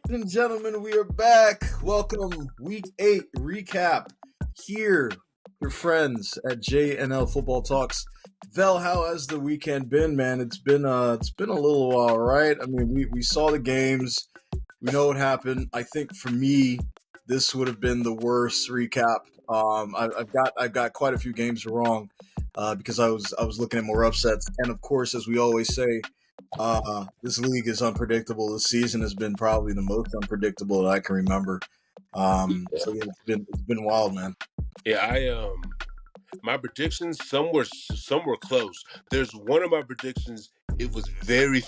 Ladies and gentlemen, we are back. Welcome, Week 8 recap here. Your friends at JNL Football Talks. Vel, how has the weekend been, man? It's been a little while, right? I mean, we saw the games. We know what happened. I think for me, this would have been the worst recap. I've got quite a few games wrong because I was looking at more upsets, and of course, as we always say, this league is unpredictable. This season has been probably the most unpredictable that I can remember. So yeah, it's been wild, man. Yeah, my predictions some were close. There's one of my predictions. It was very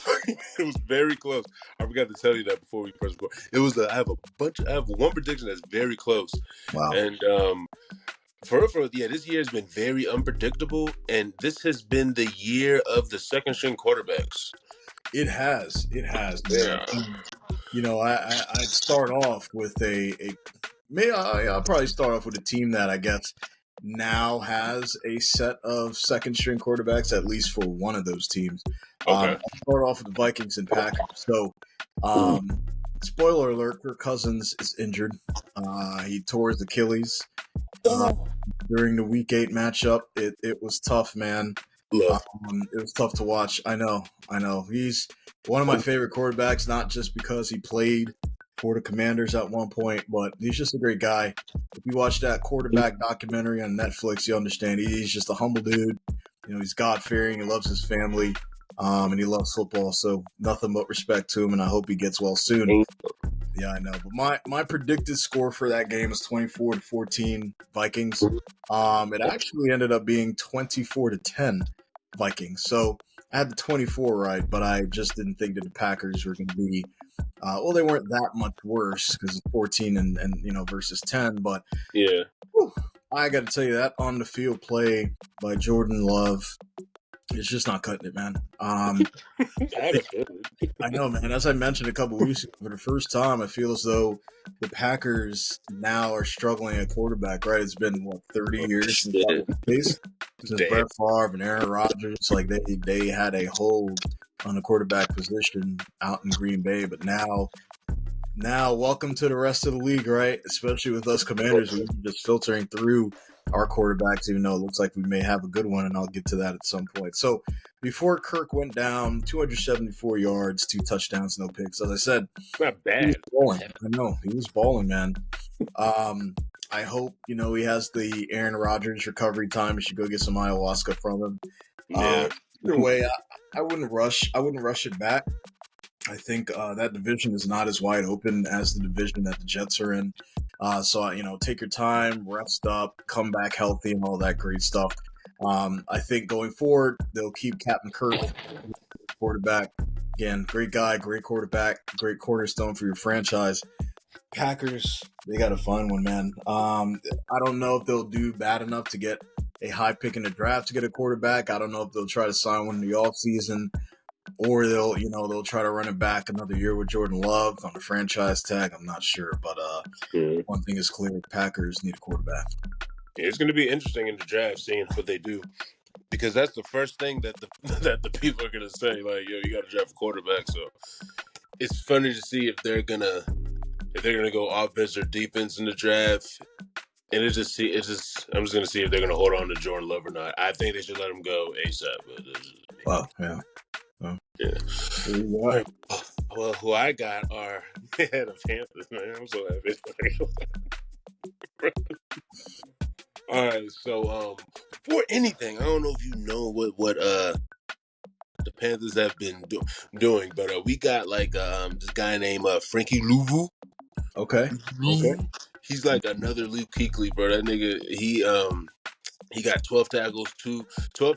it was very close. I forgot to tell you that before we press record. I have one prediction that's very close, Wow, and yeah, this year has been very unpredictable, and this has been the year of the second string quarterbacks. it has, man. Yeah. I'd start off with maybe I'll probably start off with a team that I guess now has a set of second string quarterbacks, at least for one of those teams. Okay. I'll start off with the Vikings and Packers. So, spoiler alert: Kirk Cousins is injured. He tore his Achilles during the Week 8 matchup. It was tough, man. Look, It was tough to watch. I know. He's one of my favorite quarterbacks, not just because he played for the Commanders at one point, but he's just a great guy. If you watch that quarterback documentary on Netflix, you understand he's just a humble dude. He's God fearing. He loves his family, and he loves football. So nothing but respect to him, and I hope he gets well soon. Yeah, I know. But my predicted score for that game was 24-14 Vikings. It actually ended up being 24-10 Vikings. So I had the 24 right, but I just didn't think that the Packers were going to be. They weren't that much worse because it's 14 and versus 10. But yeah. whew, I got to tell you that on the field play by Jordan Love, it's just not cutting it, man. I know, man. As I mentioned a couple weeks ago, for the first time, I feel as though the Packers now are struggling at quarterback. Right? It's been 30 years since that was the case. Since Damn. Brett Favre and Aaron Rodgers, like they had a hold on the quarterback position out in Green Bay, but now welcome to the rest of the league, right? Especially with us Commanders, we're just filtering through our quarterbacks, even though it looks like we may have a good one, and I'll get to that at some point. So before Kirk went down, 274 yards, 2 touchdowns, no picks. As I said, Not he was bad. balling. I know he was balling, man. I hope he has the Aaron Rodgers recovery time. You should go get some ayahuasca from him. Yeah. Either way, I wouldn't rush. I wouldn't rush it back. I think that division is not as wide open as the division that the Jets are in. So take your time, rest up, come back healthy, and all that great stuff. I think going forward, they'll keep Captain Kirk, quarterback. Again, great guy, great quarterback, great cornerstone for your franchise. Packers, they got to find one, man. I don't know if they'll do bad enough to get a high pick in the draft to get a quarterback. I don't know if they'll try to sign one in the offseason, or they'll try to run it back another year with Jordan Love on the franchise tag. I'm not sure, but one thing is clear: Packers need a quarterback. Yeah, it's going to be interesting in the draft seeing what they do, because that's the first thing that the that the people are going to say. Like, yo, you got to draft a quarterback. So it's funny to see if they're gonna go offense or defense in the draft. And I'm just gonna see if they're gonna hold on to Jordan Love or not. I think they should let him go ASAP. But Wow, yeah. yeah. Well, who I got are the Panthers, man. I'm so happy. All right, so for anything, I don't know if you know what the Panthers have been doing, but we got this guy named Frankie Louvu. Okay. He's like another Luke Kuechly, bro. That nigga, he got 12 tackles, 2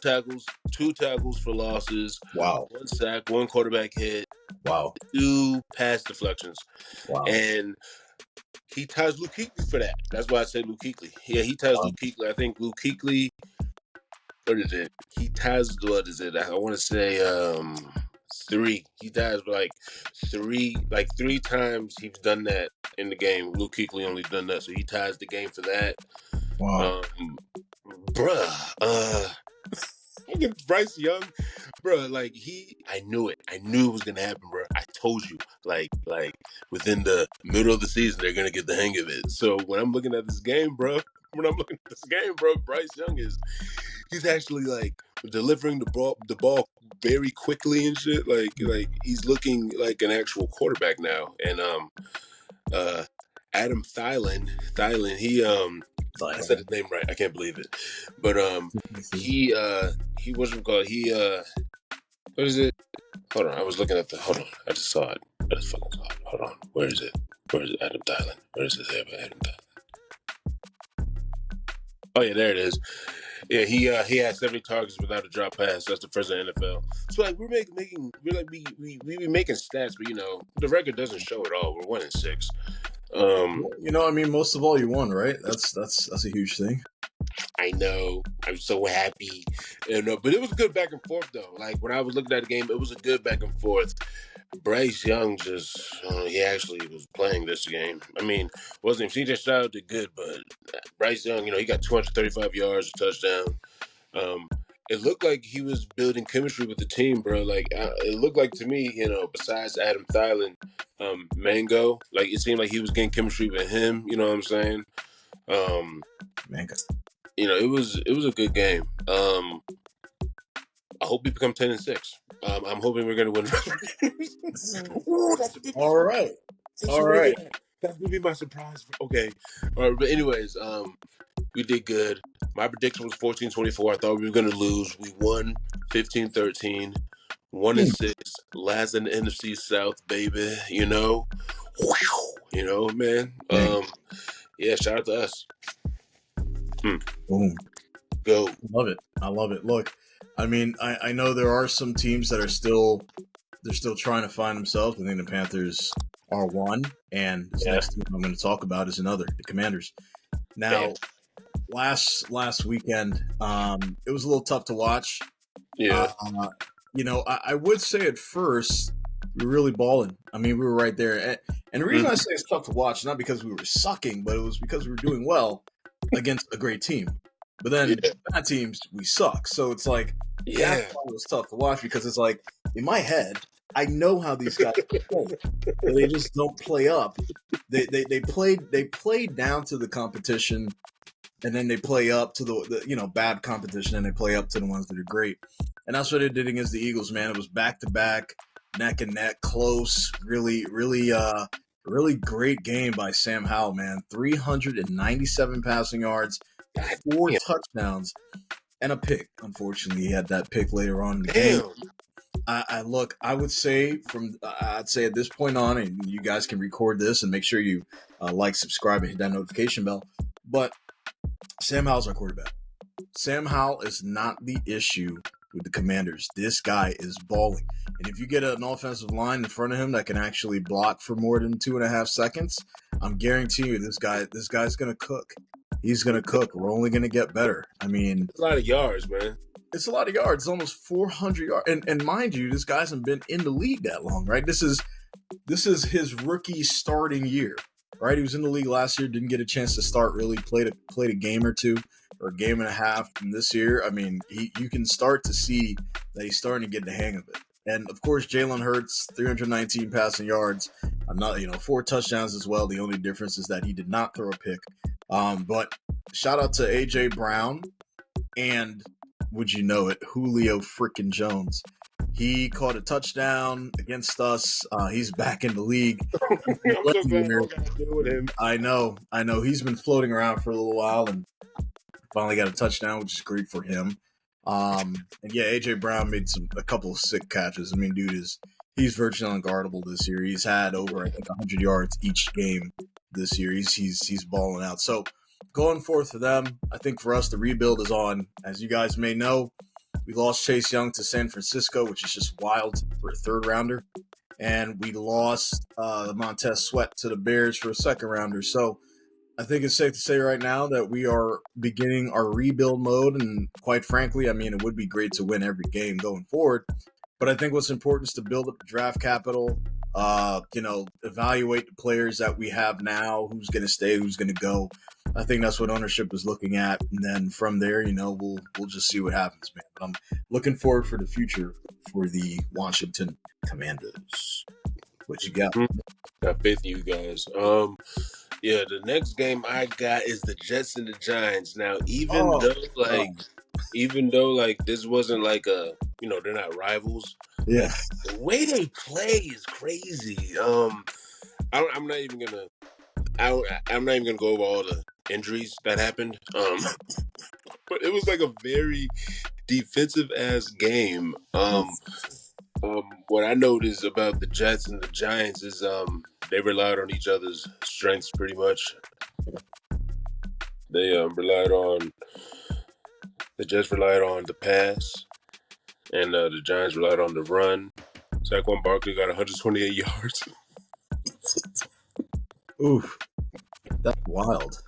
tackles for losses, Wow. 1 sack, 1 quarterback hit, Wow. 2 pass deflections, Wow. and he ties Luke Kuechly for that. That's why I said Luke Kuechly. Yeah, he ties Luke Kuechly. I think Luke Kuechly. What is it? He ties. What is it? I want to say 3. He ties three times. He's done that in the game. Luke Kuechly only done that, so he ties the game for that. Wow. Bryce Young, bruh, I knew it. I knew it was gonna happen, bruh. I told you, like within the middle of the season, they're gonna get the hang of it. So when I'm looking at this game, bro, Bryce Young he's actually like delivering the ball very quickly and shit. Like he's looking like an actual quarterback now. And Adam Thielen, I said his name right. I can't believe it. But he wasn't called. What is it? Hold on. I was looking at hold on. I just saw it. I just fucking saw it. Hold on. Where is it? Adam Thielen? Where is it? Adam Thielen? Oh yeah, there it is. Yeah, he had 70 targets without a drop pass. That's the first in the NFL. So like we be making stats, but the record doesn't show it all. We're 1-6. I mean, most of all, you won, right? That's a huge thing. I know. I'm so happy. But it was a good back and forth though. Like when I was looking at the game, it was a good back and forth. Bryce Young he actually was playing this game. I mean, wasn't CJ Stroud did good, but Bryce Young, he got 235 yards, a touchdown. It looked like he was building chemistry with the team, bro. Like it looked like to me, besides Adam Thielen, Mango, like it seemed like he was getting chemistry with him. You know what I'm saying? Mango. It was a good game. I hope we become 10-6. I'm hoping we're going to win. Ooh, all right. That's going to be my surprise. Okay. All right. But anyways, we did good. My prediction was 14-24. I thought we were going to lose. We won 15-13. 1-6. Last in the NFC South, baby. Man. Yeah, shout out to us. Boom. Go. I love it. Look, I mean, I know there are some teams that are still trying to find themselves. I think the Panthers are one, and this next team I'm going to talk about is another, the Commanders. Now, last weekend, it was a little tough to watch. Yeah. I would say at first we were really balling. I mean, we were right there. And the reason I say it's tough to watch, not because we were sucking, but it was because we were doing well against a great team. But then bad teams, we suck. So it's like, that's why it was tough to watch, because it's like, in my head, I know how these guys play. They just don't play up. They played down to the competition, and then they play up to the bad competition, and they play up to the ones that are great. And that's what they did against the Eagles, man. It was back-to-back, neck and neck, close, really great game by Sam Howell, man. 397 passing yards, 4 touchdowns, and a pick. Unfortunately, he had that pick later on in the game. I would say I'd say at this point on, and you guys can record this and make sure you subscribe, and hit that notification bell. But Sam Howell's our quarterback. Sam Howell is not the issue with the Commanders. This guy is balling. And if you get an offensive line in front of him that can actually block for more than 2.5 seconds, I'm guaranteeing you this guy's going to cook. He's going to cook. We're only going to get better. I mean, it's a lot of yards, man. It's a lot of yards. It's almost 400 yards. And mind you, this guy hasn't been in the league that long, right? This is his rookie starting year, right? He was in the league last year, didn't get a chance to start really, played a game or two or a game and a half. And this year, I mean, you can start to see that he's starting to get the hang of it. And of course, Jalen Hurts, 319 passing yards. 4 touchdowns as well. The only difference is that he did not throw a pick. But shout out to AJ Brown and, would you know it, Julio freaking Jones. He caught a touchdown against us. He's back in the league. I know. He's been floating around for a little while and finally got a touchdown, which is great for him. And yeah, AJ Brown made a couple of sick catches. I mean, he's virtually unguardable this year. He's had over, I think, 100 yards each game this year. He's balling out. So going forth for them, I think for us, the rebuild is on. As you guys may know, we lost Chase Young to San Francisco, which is just wild for a third rounder. And we lost Montez Sweat to the Bears for a second rounder. So I think it's safe to say right now that we are beginning our rebuild mode. And quite frankly, I mean, it would be great to win every game going forward. But I think what's important is to build up the draft capital, evaluate the players that we have now, who's going to stay, who's going to go. I think that's what ownership is looking at. And then from there, we'll just see what happens, man. But I'm looking forward for the future for the Washington Commanders. What you got? Got faith in you guys. Yeah, the next game I got is the Jets and the Giants. Now, Oh, even though like this wasn't like they're not rivals. yeah. Like the way they play is crazy. I'm not even gonna. I'm not even gonna go over all the injuries that happened. But it was like a very defensive ass game. What I noticed about the Jets and the Giants is they relied on each other's strengths pretty much. They the Jets relied on the pass, and the Giants relied on the run. Saquon Barkley got 128 yards. Oof, that's wild.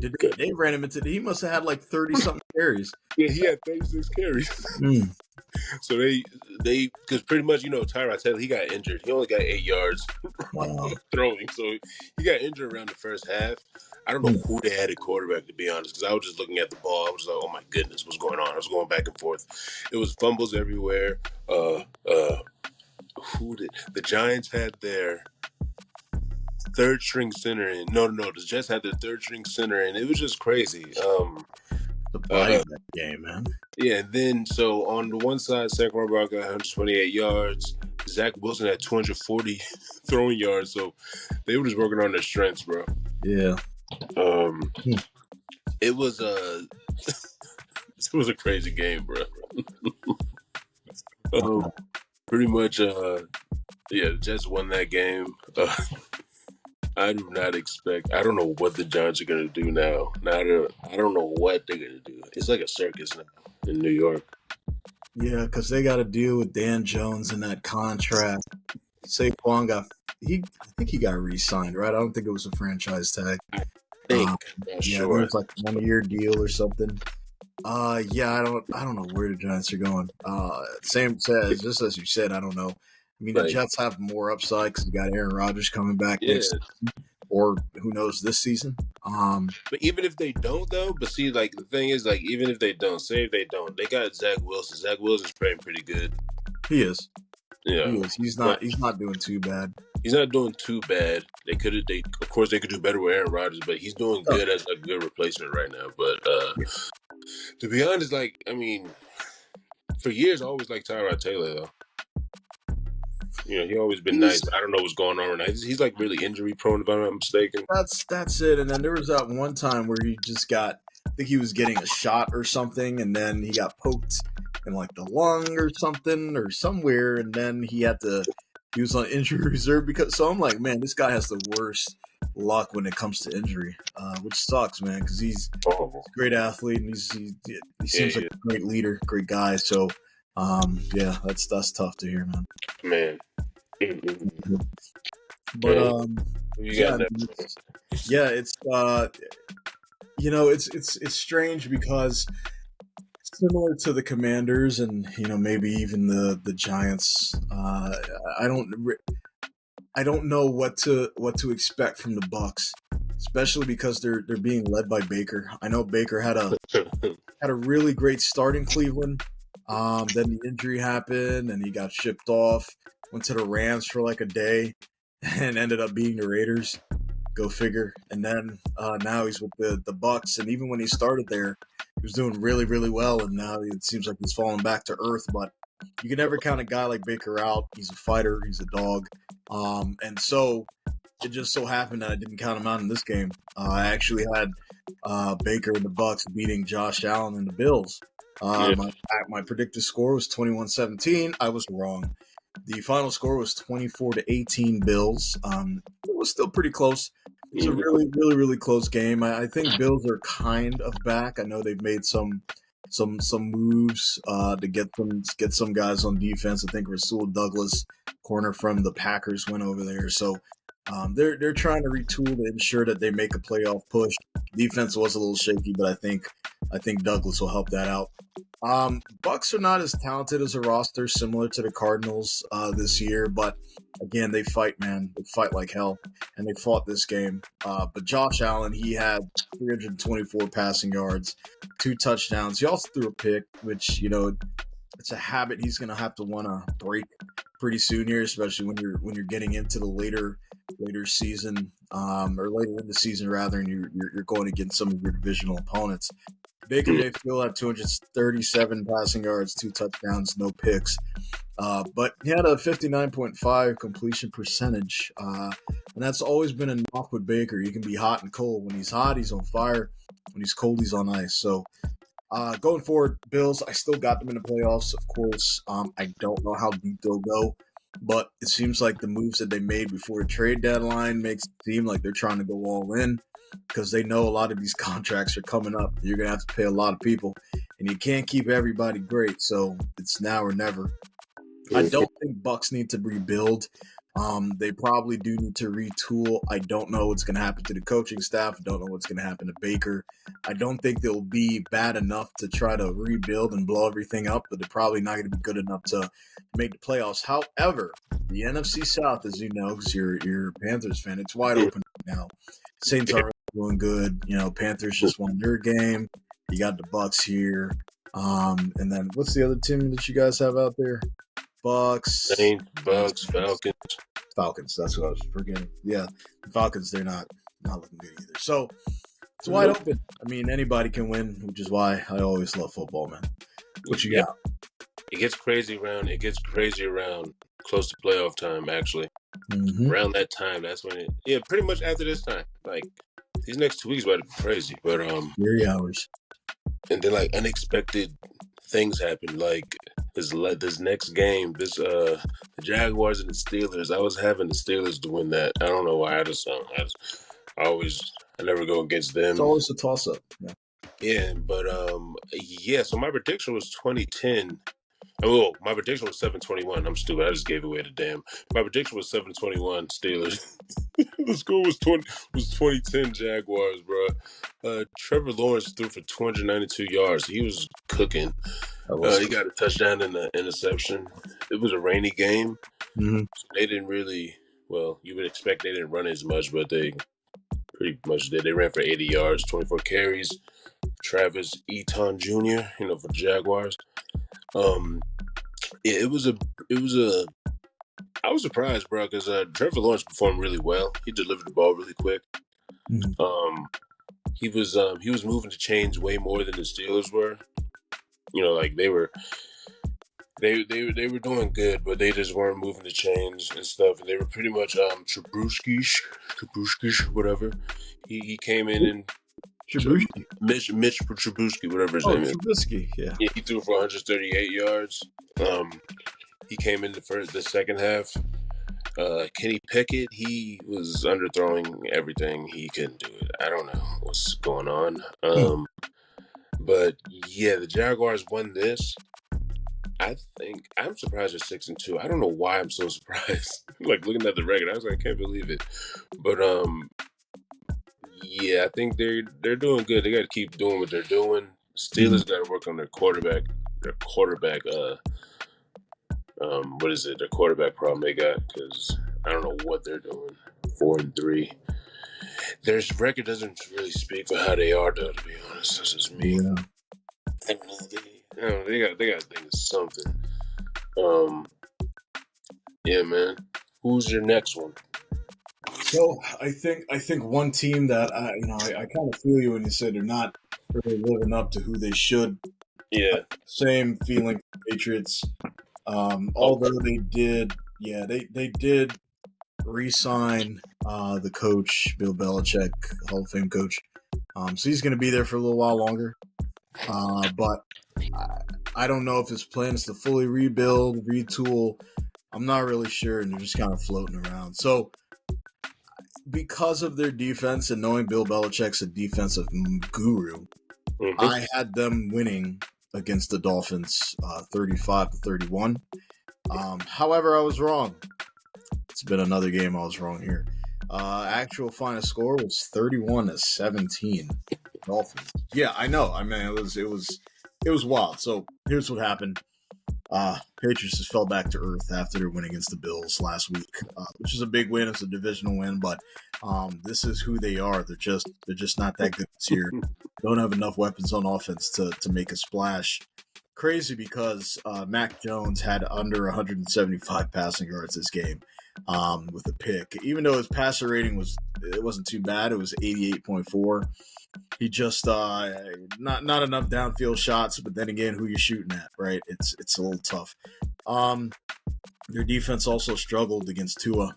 They ran him into? He must have had like 30 something carries. Yeah, he had 36 carries. So they because pretty much Tyrod Taylor, he got injured. He only got 8 yards throwing, so he got injured around the first half. I don't know who they had at quarterback, to be honest, because I was just looking at the ball. I was like, oh my goodness, what's going on? I was going back and forth. It was fumbles everywhere. The Giants had their third string center in. No, the Jets had their third string center in. It was just crazy. The body of that game, man. Yeah, and then so on the one side, Saquon Barkley got 128 yards. Zach Wilson had 240 throwing yards. So they were just working on their strengths, bro. Yeah. It was a it was a crazy game, bro. Pretty much, the Jets won that game. I do not expect. I don't know what the Giants are gonna do now. I don't know what they're gonna do. It's like a circus now in New York. Yeah, because they got to deal with Dan Jones and that contract. Saquon I think he got re-signed, right? I don't think it was a franchise tag. I think. Sure. It was like a 1-year deal or something. I don't know where the Giants are going. Same says, just as you said, I don't know. I mean, the Jets have more upside because you got Aaron Rodgers coming back next season, or who knows, this season. But even if they don't, though, but see, like the thing is, like even if they don't, say if they don't, they got Zach Wilson. Zach Wilson's playing pretty good. He is. Yeah, he is. He's not doing too bad. He's not doing too bad. Of course, they could do better with Aaron Rodgers, but he's doing good as a good replacement right now. But to be honest, like I mean, for years I always liked Tyrod Taylor though. He always been nice. I don't know what's going on right now. He's like really injury prone, if I'm not mistaken. That's it. And then there was that one time where he just I think he was getting a shot or something, and then he got poked in like the lung or something or somewhere, and then he was on injury reserve so I'm like, man, this guy has the worst luck when it comes to injury, which sucks, man, because he's a great athlete and he seems like a great leader, great guy. So that's tough to hear, man. But it's strange because similar to the Commanders and maybe even the Giants, I don't know what to expect from the Bucs, especially because they're being led by Baker. I know Baker had a really great start in Cleveland. Then the injury happened and he got shipped off. Went to the Rams for like a day and ended up being the Raiders. Go figure. And then now he's with the Bucs. And even when he started there, he was doing really, really well. And now it seems like he's falling back to earth. But you can never count a guy like Baker out. He's a fighter. He's a dog. And so it just so happened that I didn't count him out in this game. I actually had Baker and the Bucs beating Josh Allen and the Bills. My predicted score was 21-17. I was wrong. The final score was 24-18 Bills. It was still pretty close. It was a really, really, really close game. I think Bills are kind of back. I know they've made some moves to get some guys on defense. I think Rasul Douglas, corner from the Packers, went over there. So they're trying to retool to ensure that they make a playoff push. Defense was a little shaky, but I think Douglas will help that out. Bucs are not as talented as a roster, similar to the Cardinals this year, but again, they fight, man. They fight like hell, and they fought this game. But Josh Allen, he had 324 passing yards, 2 touchdowns. He also threw a pick, which, it's a habit he's going to have to want to break pretty soon here, especially when you're getting into the later season, or later in the season rather, and you're going against some of your divisional opponents. Baker Mayfield had 237 passing yards, 2 touchdowns, no picks. But he had a 59.5 completion percentage. And that's always been a knock with Baker. He can be hot and cold. When he's hot, he's on fire. When he's cold, he's on ice. So going forward, Bills, I still got them in the playoffs, of course. I don't know how deep they'll go. But it seems like the moves that they made before the trade deadline makes it seem like they're trying to go all in, because they know a lot of these contracts are coming up. You're going to have to pay a lot of people, and you can't keep everybody great. So it's now or never. I don't think Bucks need to rebuild. They probably do need to retool. I don't know what's going to happen to the coaching staff. I don't know what's going to happen to Baker. I don't think they'll be bad enough to try to rebuild and blow everything up, but they're probably not going to be good enough to make the playoffs. However, the NFC South, as you know, because you're a Panthers fan, it's wide open right now. Saints are doing good. Panthers just won their game. You got the Bucks here. And then what's the other team that you guys have out there? Bucks. Saints, Bucks, Falcons. Falcons, that's what I was forgetting. Yeah, the Falcons, they're not looking good either. So it's wide open. I mean, anybody can win, which is why I always love football, man. What you got? It gets crazy around close to playoff time, actually. Mm-hmm. Around that time, that's when pretty much after this time. Like, these next 2 weeks about to be crazy. But 3 hours. And then, like, unexpected things happen. Like, this next game, the Jaguars and the Steelers. I was having the Steelers to win that. I don't know why. I never go against them. It's always a toss-up. Yeah, but so my prediction was 2010. Oh, my prediction was 7-21. I'm stupid. I just gave away the damn. My prediction was 7-21 Steelers. The score was 2010 Jaguars, bro. Trevor Lawrence threw for 292 yards. He was cooking. He got a touchdown and an interception. It was a rainy game. Mm-hmm. So they didn't really. Well, you would expect they didn't run as much, but they pretty much did. They ran for 80 yards, 24 carries. Travis Etienne Jr., for the Jaguars. It was a. I was surprised, bro, because Trevor Lawrence performed really well. He delivered the ball really quick. Mm-hmm. He was moving to chains way more than the Steelers were. Like they were doing good, but they just weren't moving the chains and stuff. And they were pretty much Trubisky, whatever. He came in and Mitch Trubisky, whatever his name is. Trubisky, yeah. He threw for 138 yards. He came in the second half. Kenny Pickett, he was underthrowing everything. He couldn't do it. I don't know what's going on. But yeah, the Jaguars won this. I think I'm surprised they're 6-2. I don't know why I'm so surprised. Like looking at the record, I was like, I can't believe it. But I think they're doing good. They got to keep doing what they're doing. Steelers got to work on their quarterback. Their quarterback problem they got, because I don't know what they're doing. 4-3. Their record doesn't really speak for how they are, though. To be honest, that's just me. Yeah. They got to think of something. Yeah, man. Who's your next one? So I think one team that I kind of feel you when you said they're not really living up to who they should. Yeah. Same feeling for Patriots. Although they did re-sign the coach, Bill Belichick, Hall of Fame coach. So he's going to be there for a little while longer. But I don't know if his plan is to fully rebuild, retool. I'm not really sure, and they're just kind of floating around. So because of their defense and knowing Bill Belichick's a defensive guru, I had them winning against the Dolphins 35-31. However, I was wrong. It's been another game I was wrong here. Actual final score was 31-17. Dolphins. Yeah, I know. I mean, it was wild. So here's what happened. Patriots just fell back to earth after their win against the Bills last week, which is a big win. It's a divisional win, but this is who they are. They're just not that good this year. Don't have enough weapons on offense to make a splash. crazy because Mac Jones had under 175 passing yards this game with a pick. Even though his passer rating wasn't too bad, it was 88.4. He just not enough downfield shots, but then again, who you're shooting at, right? It's a little tough. Their defense also struggled against Tua,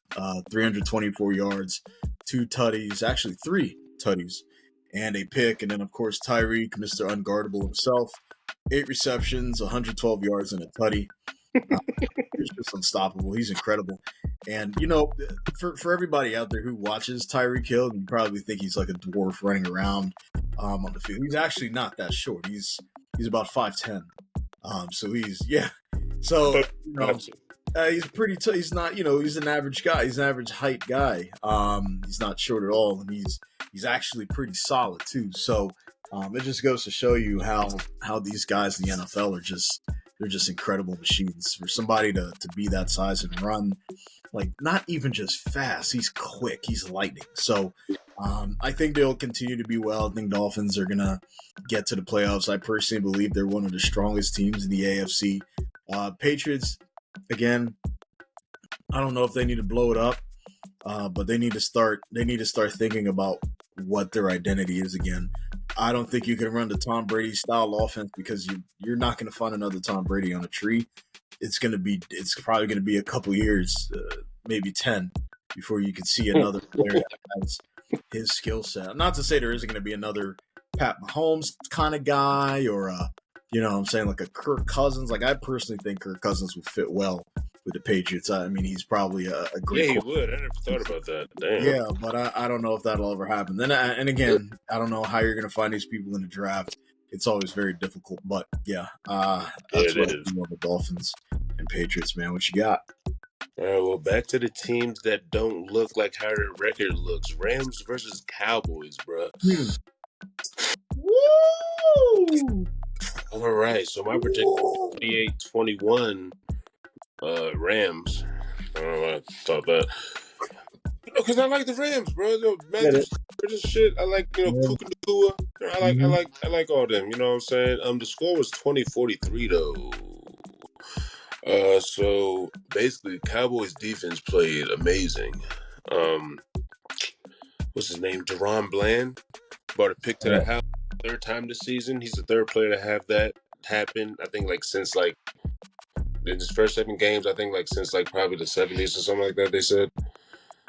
324 yards, 2 tutties, actually 3 tutties, and a pick. And then, of course, Tyreek, Mr. Unguardable himself, 8 receptions, 112 yards, and a tutty. He's just unstoppable. He's incredible. And, for everybody out there who watches Tyreek Hill, you probably think he's like a dwarf running around on the field. He's actually not that short. He's about 5'10". So So, he's pretty he's not, he's an average guy. He's an average height guy. He's not short at all. And he's actually pretty solid too. So, it just goes to show you how these guys in the NFL they're just incredible machines. For somebody to be that size and run, like, not even just fast, he's quick, he's lightning. So I think they'll continue to be well. I think Dolphins are gonna get to the playoffs. I personally believe they're one of the strongest teams in the AFC. Patriots, again, I don't know if they need to blow it up, but they need to start thinking about what their identity is again. I don't think you can run the Tom Brady style offense because you're not going to find another Tom Brady on a tree. It's probably going to be a couple years, maybe 10, before you can see another player that has his skill set. Not to say there isn't going to be another Pat Mahomes kind of guy or like a Kirk Cousins. Like, I personally think Kirk Cousins would fit well with the Patriots. I mean, he's probably a great. Yeah, he would. I never thought about that. Damn. Yeah, but I don't know if that'll ever happen. And again, I don't know how you're going to find these people in the draft. It's always very difficult. But yeah, that's what I do on the Dolphins and Patriots, man. What you got? All right, well, back to the teams that don't look like how their record looks. Rams versus Cowboys, bro. Woo! All right, so my prediction is 28-21 Rams. I don't know why I thought that. Because I like the Rams, bro. Matthew Stafford shit. I like, Puka Nacua. I like all them. You know what I'm saying? The score was 20-43 though. So basically, Cowboys defense played amazing. What's his name? Deron Bland brought a pick to the house. 3rd time this season. He's the 3rd player to have that happen. I think since in his first 7 games, I think since probably the 70s or something like that, they said.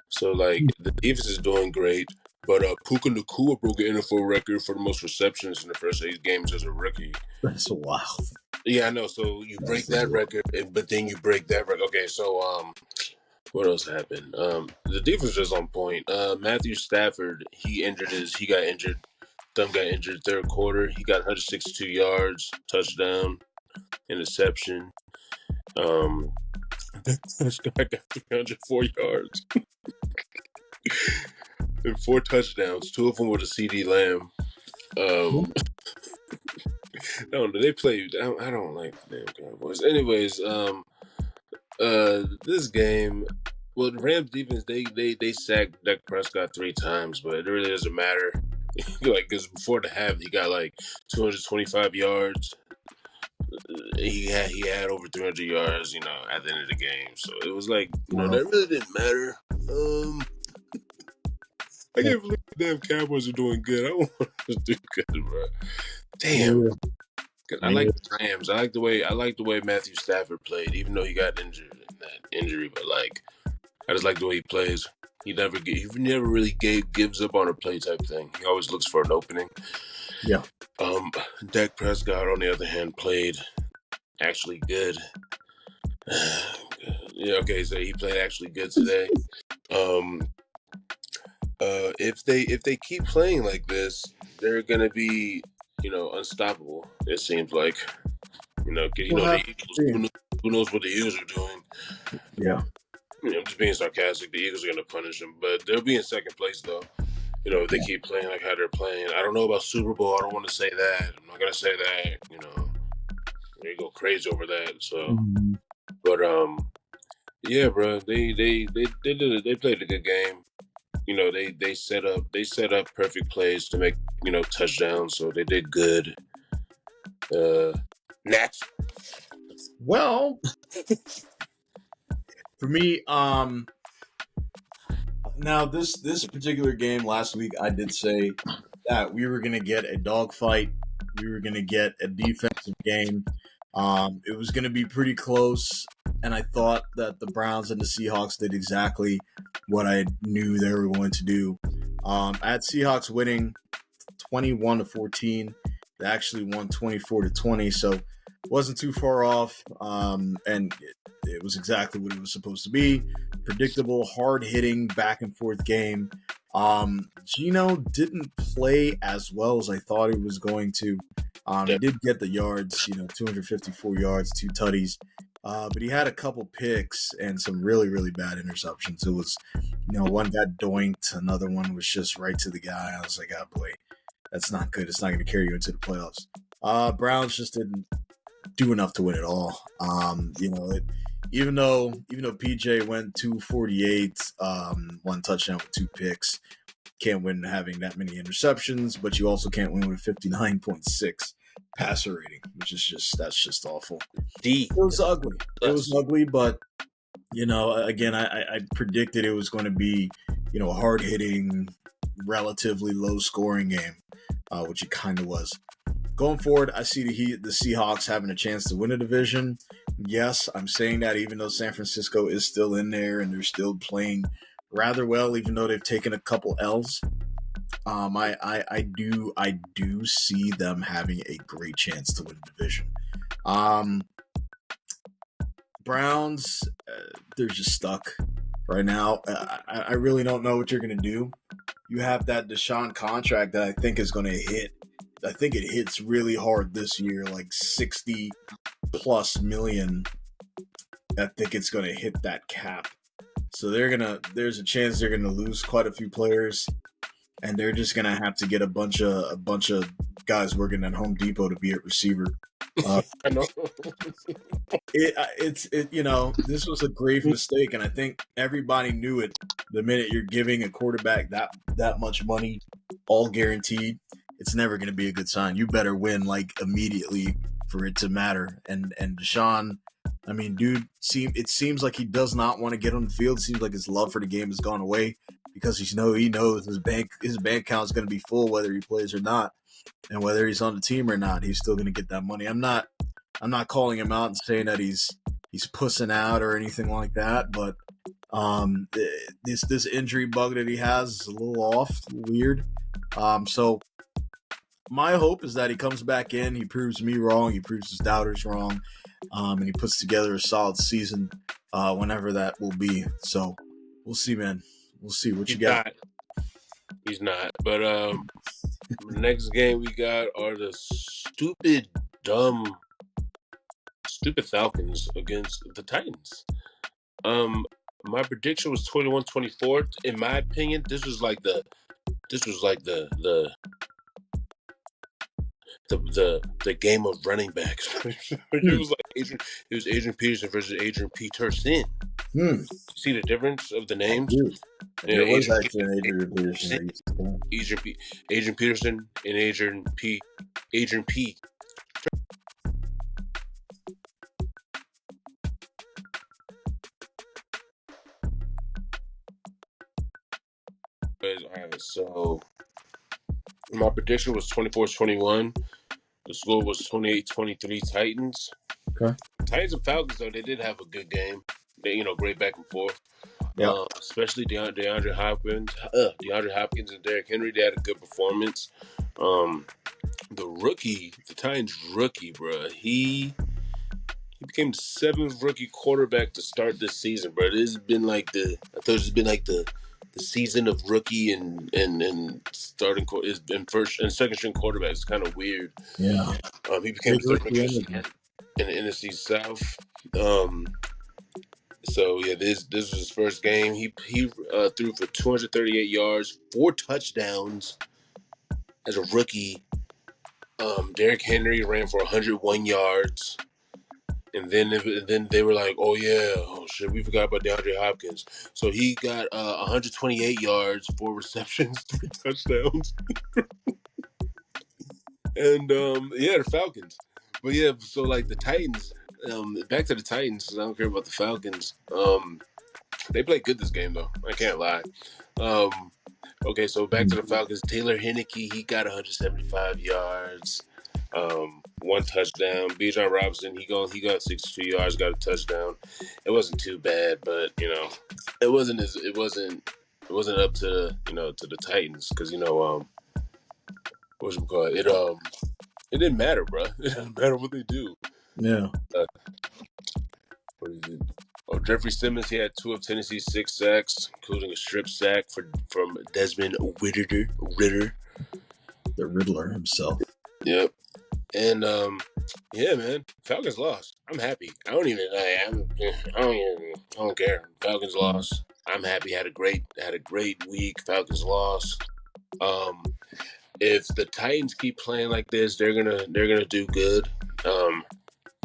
So the defense is doing great. But Puka Nacua broke an NFL record for the most receptions in the first 8 games as a rookie. That's wild. Yeah, I know. So you break that record, but then you break that record. Okay, so what else happened? The defense is on point. Matthew Stafford, he got injured. Thumb got injured 3rd quarter. He got 162 yards, touchdown, interception. This guy got 304 yards and 4 touchdowns. 2 of them were to CD Lamb. No, they played. I don't like the damn Cowboys. Anyways, this game. Well, the Rams defense, they sacked Dak Prescott 3 times, but it really doesn't matter. Because before the half, he got 225 yards. He had over 300 yards, at the end of the game. So it was that really didn't matter. I can't believe the damn Cowboys are doing good. I want them to do good, bro. Damn. I like the Rams. I like the way Matthew Stafford played, even though he got injured in that injury. But I just like the way he plays. He never really gives up on a play type thing. He always looks for an opening. Yeah. Dak Prescott, on the other hand, played actually good. Yeah. Okay. So he played actually good today. If they keep playing like this, they're gonna be, unstoppable. It seems like, the Eagles. Who knows what the Eagles are doing? Yeah. I'm just being sarcastic. The Eagles are going to punish them, but they'll be in 2nd place, though. If they keep playing like how they're playing. I don't know about Super Bowl. I don't want to say that. I'm not going to say that. They go crazy over that. So, but yeah, bro. They played a good game. They set up perfect plays to make touchdowns. So they did good. Nats. Well, for me, now this particular game last week, I did say that we were gonna get a dogfight. We were gonna get a defensive game. It was gonna be pretty close, and I thought that the Browns and the Seahawks did exactly what I knew they were going to do. I had Seahawks winning 21-14. They actually won 24-20, so wasn't too far off. And it was exactly what it was supposed to be. Predictable, hard hitting, back and forth game. Geno didn't play as well as I thought he was going to. He did get the yards, 254 yards, 2 tutties. But he had a couple picks and some really, really bad interceptions. It was, one got doinked, another one was just right to the guy. I was like, oh boy, that's not good. It's not going to carry you into the playoffs. Browns just didn't do enough to win it all. Even though PJ went 248, 1 touchdown with 2 picks, can't win having that many interceptions, but you also can't win with 59.6 passer rating, which is that's just awful. It was ugly. It was ugly, but again, I predicted it was going to be, a hard hitting, relatively low scoring game, which it kind of was. Going forward, I see the Seahawks having a chance to win a division. Yes, I'm saying that even though San Francisco is still in there and they're still playing rather well, even though they've taken a couple L's. I do see them having a great chance to win the division. Browns, they're just stuck right now. I really don't know what you're going to do. You have that Deshaun contract that I think is going to hit. I think it hits really hard this year, like 60 plus million. I think it's going to hit that cap. So there's a chance they're gonna lose quite a few players, and they're just gonna have to get a bunch of guys working at Home Depot to be at receiver. I know. This was a grave mistake, and I think everybody knew it the minute you're giving a quarterback that much money, all guaranteed. It's never gonna be a good sign. You better win like immediately for it to matter. And Deshaun. I mean, dude, it seems like he does not want to get on the field. It seems like his love for the game has gone away because he knows his bank account is going to be full whether he plays or not, and whether he's on the team or not, he's still going to get that money. I'm not calling him out and saying that he's pussing out or anything like that, but this injury bug that he has is a little off, weird. So my hope is that he comes back in, he proves me wrong, he proves his doubters wrong. And he puts together a solid season whenever that will be. So we'll see, man. We'll see what you got. He's not. But the next game we got are the stupid Falcons against the Titans. My prediction was 21-24. In my opinion, this was like the game of running backs. It was Adrian Peterson versus Adrian Peterson. See the difference of the names? It was actually Adrian Peterson. Adrian Peterson and Adrian P. Alright, so my prediction was 24-21. The score was 28-23 Titans. Okay. Titans and Falcons, though, they did have a good game. They, great back and forth. Yeah. Especially DeAndre Hopkins and Derrick Henry, they had a good performance. The Titans rookie, bro, he became the 7th rookie quarterback to start this season, bro. This has been like the season of rookie and starting is in first and second string quarterback. It's kind of weird. Yeah. He became third in the NFC South. So yeah, this was his first game. He threw for 238 yards, 4 touchdowns as a rookie. Derrick Henry ran for 101 yards. And then they were like, oh shit, we forgot about DeAndre Hopkins. So he got 128 yards, 4 receptions, 3 touchdowns. And the Falcons. But yeah, so like the Titans, back to the Titans. 'Cause I don't care about the Falcons. They played good this game though. I can't lie. Okay, so back to the Falcons. Taylor Heineke, he got 175 yards, one touchdown. Bijan Robinson, he got 62 yards, got a touchdown. It wasn't too bad, but it wasn't up to to the Titans because what you call it? It didn't matter, bro. It didn't matter what they do. Yeah. What is it? Oh, Jeffrey Simmons, he had 2 of Tennessee's 6 sacks, including a strip sack from Desmond Ritter. The Riddler himself. Yep. And yeah, man, Falcons lost. I'm happy. I don't care. Falcons lost. I'm happy. Had a great week. Falcons lost. If the Titans keep playing like this, they're gonna do good.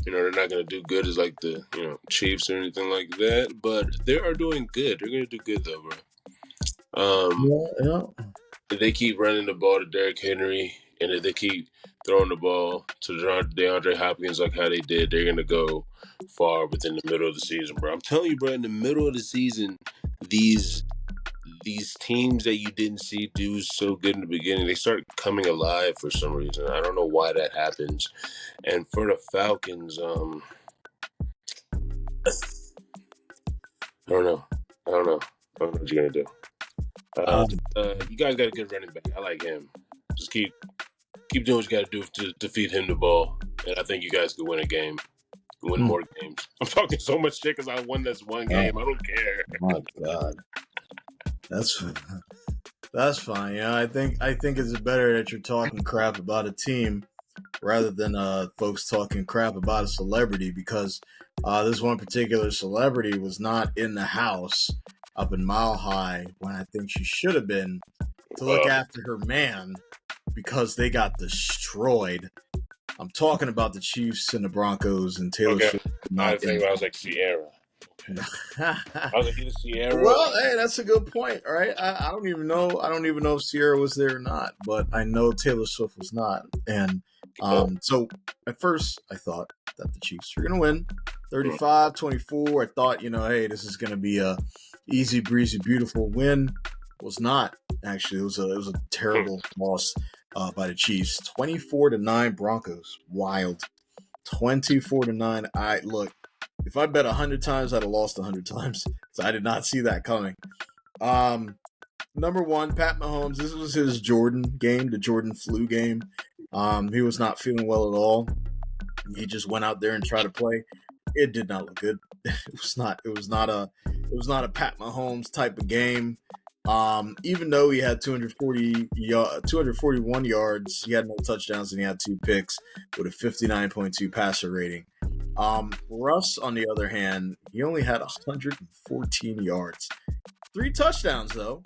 They're not going to do good as like the Chiefs or anything like that, but they are doing good. They're going to do good though, bro. Yeah. If they keep running the ball to Derrick Henry, and if they keep throwing the ball to DeAndre Hopkins like how they did, they're going to go far within the middle of the season, bro. I'm telling you, bro, in the middle of the season, these teams that you didn't see do so good in the beginning, they start coming alive for some reason. I don't know why that happens. And for the Falcons, I don't know what you're gonna do. You guys got a good running back. I like him. Just keep doing what you got to do to feed him the ball, and I think you guys could win a game. Win more games. I'm talking so much shit because I won this one game. I don't care. My God. That's fine. Yeah, I think it's better that you're talking crap about a team rather than folks talking crap about a celebrity, because this one particular celebrity was not in the house up in Mile High when I think she should have been to look after her man because they got destroyed. I'm talking about the Chiefs and the Broncos and Taylor Swift. I was like Sierra. I was like, either Sierra. Well, hey, that's a good point, right? I don't even know. I don't even know if Sierra was there or not, but I know Taylor Swift was not. And so at first I thought that the Chiefs were going to win 35-24. I thought, hey, this is going to be a easy breezy, beautiful win. It was not. Actually, it was a terrible loss by the Chiefs. 24-9 Broncos. Wild. 24-9. Look. If I bet 100 times, I'd have lost 100 times. So I did not see that coming. Number one, Pat Mahomes. This was his Jordan game, the Jordan flu game. He was not feeling well at all. He just went out there and tried to play. It did not look good. It was not a Pat Mahomes type of game. Even though he had 241 yards, he had no touchdowns and he had 2 picks with a 59.2 passer rating. Russ, on the other hand, he only had 114 yards. 3 touchdowns, though,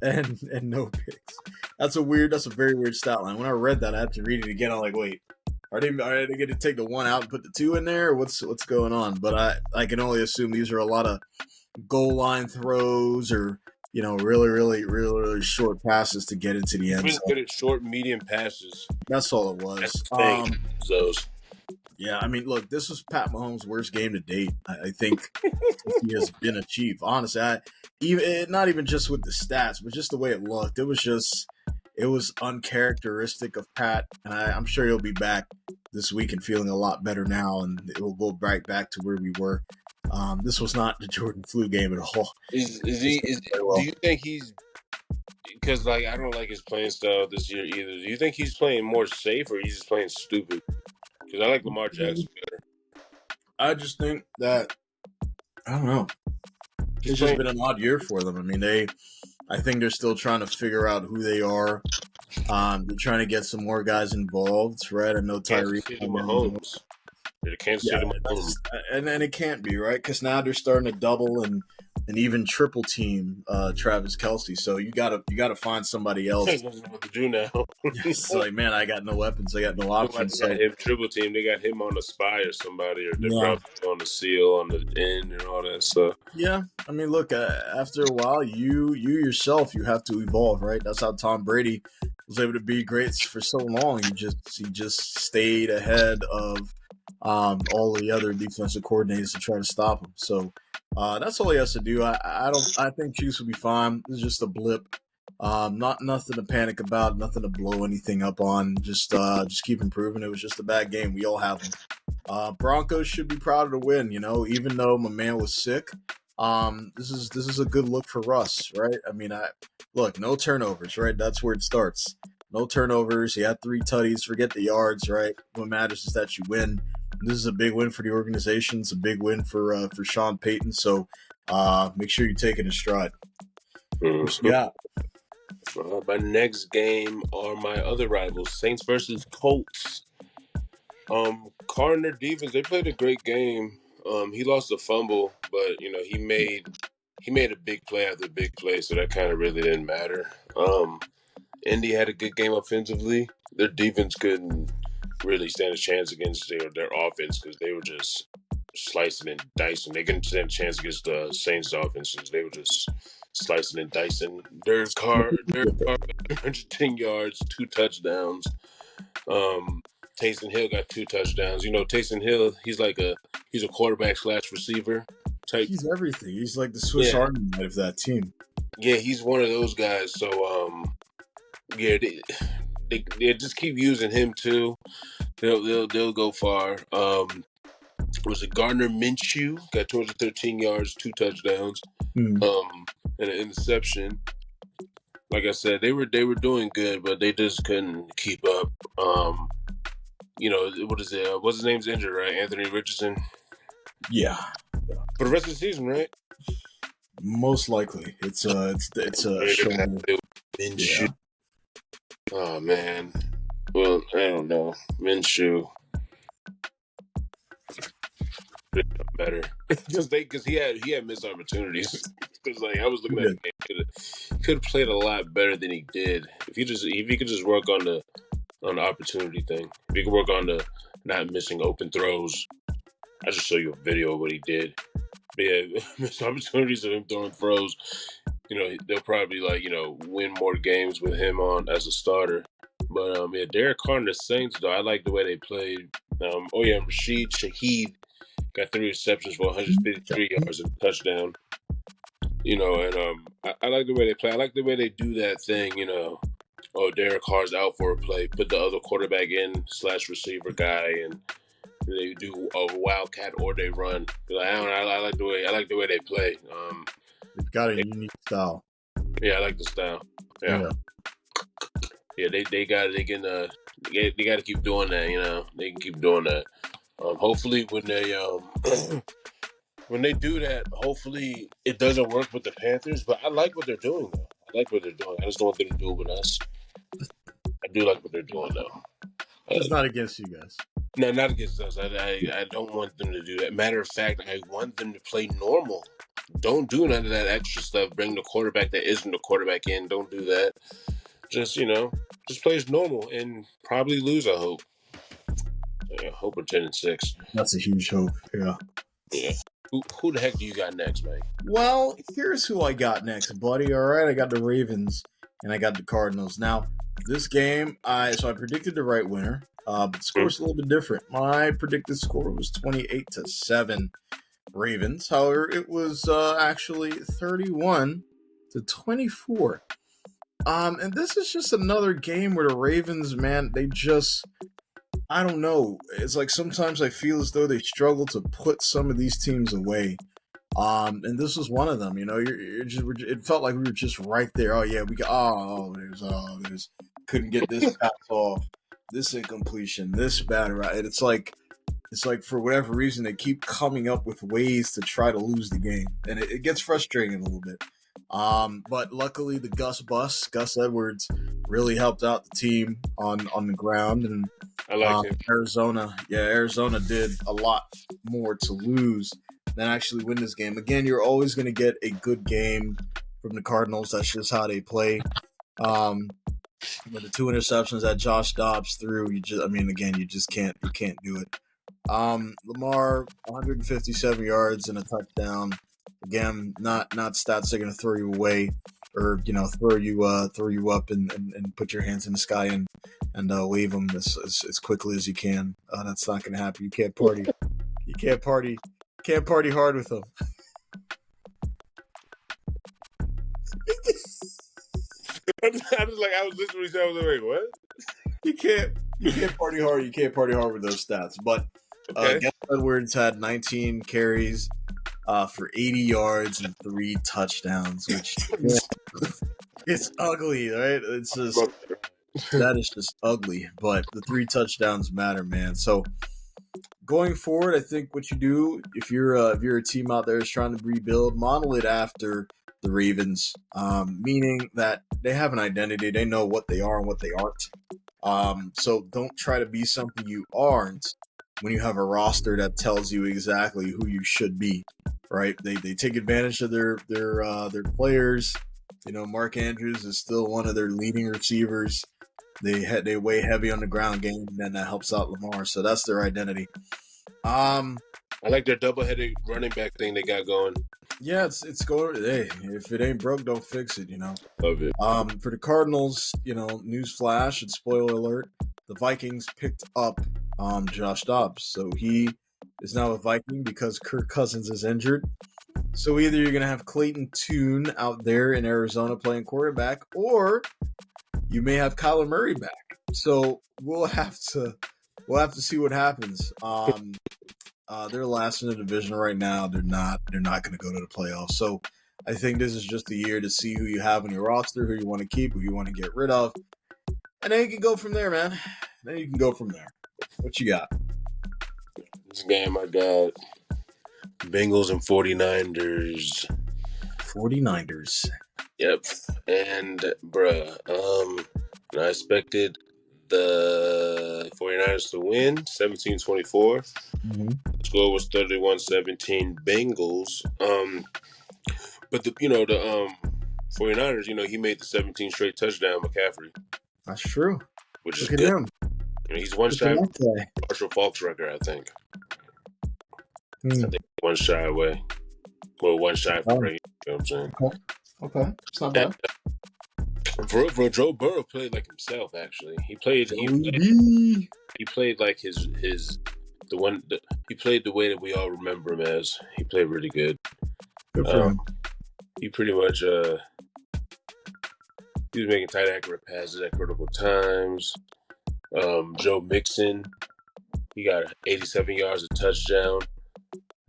and no picks. That's a very weird stat line. When I read that, I had to read it again. I'm like, wait, are they going to take the 1 out and put the 2 in there? Or what's going on? But I can only assume these are a lot of goal line throws or, really, really, really, really short passes to get into the end zone. Good at short, medium passes. That's all it was. That's the thing. Those. Yeah, I mean, look, this was Pat Mahomes' worst game to date. I think he has been achieved. Honestly, not even just with the stats, but just the way it looked. It was uncharacteristic of Pat, and I'm sure he'll be back this week and feeling a lot better now, and it will go right back to where we were. This was not the Jordan flu game at all. Do you think he's? Because I don't like his playing style this year either. Do you think he's playing more safe or he's just playing stupid? Because I like Lamar Jackson better. I just think that, I don't know. It's just been an odd year for them. I mean, I think they're still trying to figure out who they are. They're trying to get some more guys involved, right? I know Tyreek. Mahomes. They're Kansas City Mahomes. And it can't be, right? Because now they're starting to double and even triple team Travis Kelce. So you gotta find somebody else. He doesn't know what to do now. It's like, man, I got no weapons. I got no options. They got him triple team. They got him on the spy or somebody, or they're probably on the seal, on the end, and all that stuff. Yeah, I mean, look, after a while, you yourself, you have to evolve, right? That's how Tom Brady was able to be great for so long. He just stayed ahead of all the other defensive coordinators to try to stop him. So that's all he has to do. I think Chiefs will be fine. It's just a blip. Not nothing to panic about, nothing to blow anything up on. Just keep improving. It was just a bad game. We all have them. Broncos should be proud of the win. You know, even though my man was sick. This is a good look for Russ, right? I mean, look, no turnovers, right? That's where it starts. No turnovers. He had 3 tutties. Forget the yards, right? What matters is that you win. This is a big win for the organization. It's a big win for Sean Payton. So make sure you take it in stride. Yeah. My next game are my other rivals, Saints versus Colts. Carter defense, they played a great game. He lost a fumble, but you know he made a big play after a big play, so that kind of really didn't matter. Indy had a good game offensively. Their defense couldn't really stand a chance against their offense because they were just slicing and dicing. They couldn't stand a chance against the Saints offense because they were just slicing and dicing. Derek Carr 110 yards, 2 touchdowns. Taysom Hill got 2 touchdowns. You know, Taysom Hill, he's a quarterback / receiver type. He's everything. He's like the Swiss Army knife of that team. Yeah, he's one of those guys. So, they just keep using him too. They'll go far. Was it Gardner Minshew? Got 213 yards, 2 touchdowns, and an interception. Like I said, they were doing good, but they just couldn't keep up. You know, what is it? What's his name's injured, right? Anthony Richardson. Yeah. For the rest of the season, right? Most likely, it's a shoulder. Minshew. Yeah. Oh man. Well, I don't know. Minshew. Better because he had missed opportunities. Because like I was looking at the game, could have played a lot better than he did. If he could just work on the opportunity thing. If he could work on the not missing open throws. I just show you a video of what he did. But yeah, missed opportunities of him throwing throws. You know, they'll probably win more games with him on as a starter. But Derek Carr and the Saints though, I like the way they played. Rashid Shaheed got 3 receptions for 153 yards and a touchdown. You know, and I like the way they play. I like the way they do that thing, you know. Oh, Derek Carr's out for a play. Put the other quarterback in / receiver guy, and they do a wildcat or they run. I like the way they play. They've got a unique style. Yeah, I like the style. Yeah, they got to keep doing that. You know, they can keep doing that. Hopefully, when they do that, hopefully it doesn't work with the Panthers. But I like what they're doing, though. I like what they're doing. I just don't want them to do it with us. I do like what they're doing, though. It's not against you guys. No, not against us. I don't want them to do that. Matter of fact, I want them to play normal. Don't do none of that extra stuff. Bring the quarterback that isn't the quarterback in. Don't do that. Just play as normal and probably lose, I hope. I hope we're 10-6. That's a huge hope, yeah. Yeah. Who the heck do you got next, man? Well, here's who I got next, buddy. All right, I got the Ravens and I got the Cardinals. Now, this game, I predicted the right winner, but the score's a little bit different. My predicted score was 28-7 Ravens. However, it was actually 31-24. And this is just another game where the Ravens, man, they just, I don't know. It's like sometimes I feel as though they struggle to put some of these teams away. And this was one of them. You know, it felt like we were just right there. Oh yeah, we got. There's couldn't get this pass off, this incompletion, this bad right. It's like for whatever reason they keep coming up with ways to try to lose the game, and it gets frustrating a little bit. But luckily the Gus Edwards really helped out the team on the ground, and I like him. Arizona did a lot more to lose than actually win this game. Again, you're always going to get a good game from the Cardinals. That's just how they play. With the 2 interceptions that Josh Dobbs threw, you can't do it. Lamar, 157 yards and a touchdown. Again, not stats that are going to throw you away. or throw you up and put your hands in the sky and wave them as quickly as you can. That's not going to happen. You can't party. You can't party. Can't party hard with them. I was listening to you. I was like, wait, what? You can't party hard. You can't party hard with those stats. But Gus Edwards had 19 carries for 80 yards and 3 touchdowns, which it's ugly, right? It's just that is just ugly. But the 3 touchdowns matter, man. So going forward, I think what you do if you're a team out there is trying to rebuild, model it after the Ravens, meaning that they have an identity. They know what they are and what they aren't. So don't try to be something you aren't when you have a roster that tells you exactly who you should be, right? They take advantage of their players. Mark Andrews is still one of their leading receivers. They weigh heavy on the ground game, and that helps out Lamar. So that's their identity. I like their double-headed running back thing they got going. Yeah, it's going. Hey, if it ain't broke, don't fix it. Love it. For the Cardinals, news flash and spoiler alert: the Vikings picked up Josh Dobbs, so he is now a Viking because Kirk Cousins is injured. So either you're gonna have Clayton Tune out there in Arizona playing quarterback, or you may have Kyler Murray back. So we'll have to see what happens. They're last in the division right now. They're not going to go to the playoffs. So I think this is just a year to see who you have on your roster, who you want to keep, who you want to get rid of, and then you can go from there, man. Then you can go from there. What you got? This game I got Bengals and 49ers. 49ers. Yep. And I expected the 49ers to win 17-24. Mm-hmm. The score was 31-17 Bengals. But the 49ers, he made the 17 straight touchdown McCaffrey. That's true. Which Look is at good. him. He's one shy of Marshall Faulk's record, I think. I think one shy away. Well, one shy from Brady. You know what I'm saying? Okay. It's not bad. For Joe Burrow played like himself. Actually, he played like his he played the way that we all remember him as. He played really good. Good for him. He pretty much he was making tight, accurate passes at critical times. Joe Mixon, he got 87 yards, a touchdown.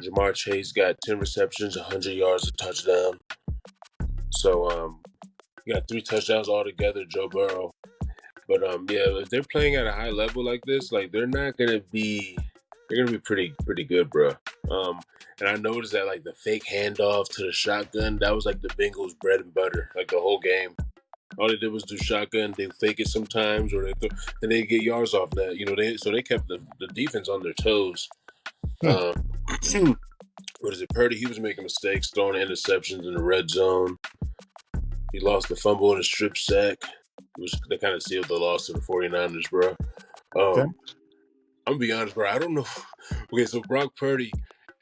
Jamar Chase got 10 receptions, 100 yards, a touchdown. So he got 3 touchdowns altogether, Joe Burrow. But if they're playing at a high level like this, like they're gonna be pretty good, bro. And I noticed that like the fake handoff to the shotgun, that was like the Bengals' bread and butter, like the whole game. All they did was do shotgun. They fake it sometimes, or and they get yards off that. They kept the defense on their toes. What is it? Purdy, he was making mistakes, throwing interceptions in the red zone. He lost the fumble and a strip sack, which they kind of sealed the loss to the 49ers, bro. I'm gonna be honest, bro. I don't know. Okay, so Brock Purdy,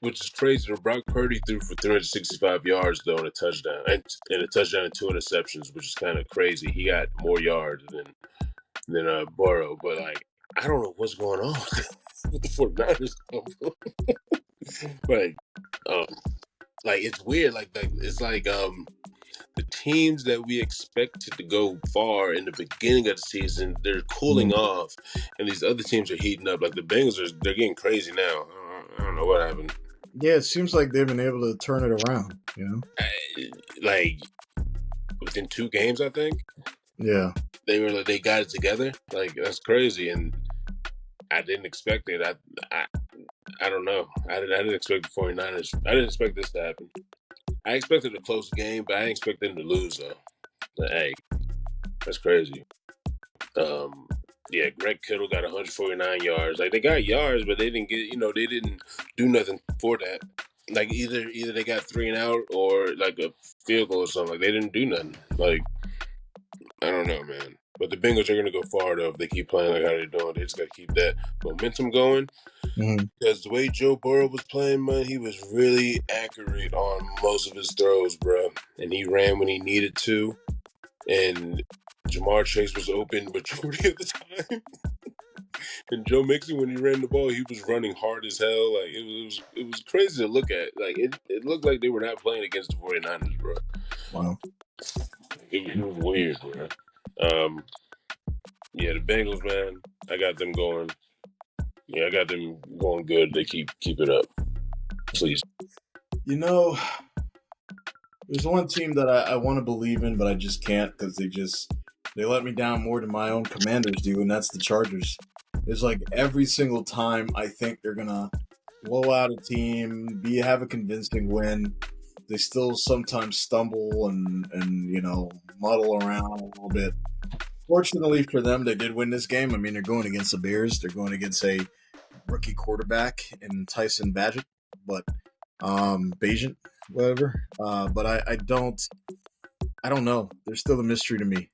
which is crazy, Brock Purdy threw for 365 yards though and a touchdown, and 2 interceptions, which is kind of crazy. He got more yards than Burrow, but like I don't know what's going on with the 49ers. But like it's weird. Like it's like the teams that we expected to go far in the beginning of the season, they're cooling off, and these other teams are heating up. Like the Bengals they're getting crazy now. I don't know what happened. Yeah, it seems like they've been able to turn it around. Like within 2 games, I think. Yeah, they got it together. Like that's crazy, and I didn't expect it. I don't know. I didn't expect the 49ers. I didn't expect this to happen. I expected a close game, but I didn't expect them to lose, though. But, hey, that's crazy. Greg Kittle got 149 yards. Like, they got yards, but they didn't get, they didn't do nothing for that. Like, either they got 3 and out or, like, a field goal or something. Like, they didn't do nothing. Like, I don't know, man. But the Bengals are going to go far, though, if they keep playing like how they're doing. They just got to keep that momentum going. Mm-hmm. Because the way Joe Burrow was playing, man, he was really accurate on most of his throws, bro. And he ran when he needed to. And Jamar Chase was open majority of the time. And Joe Mixon, when he ran the ball, he was running hard as hell. Like it was crazy to look at. Like it looked like they were not playing against the 49ers, bro. Wow. It was weird, bro. Yeah, the Bengals, man, I got them going. Yeah, I got them going good. They keep it up, please. You know, there's one team that I want to believe in, but I just can't because they let me down more than my own Commanders do, and that's the Chargers. It's like every single time I think they're gonna blow out a team, have a convincing win, they still sometimes stumble and muddle around a little bit. Fortunately for them, they did win this game. I mean, they're going against the Bears. They're going against a rookie quarterback in Tyson Bagent, but Bagent, whatever. But I don't know. They're still a mystery to me.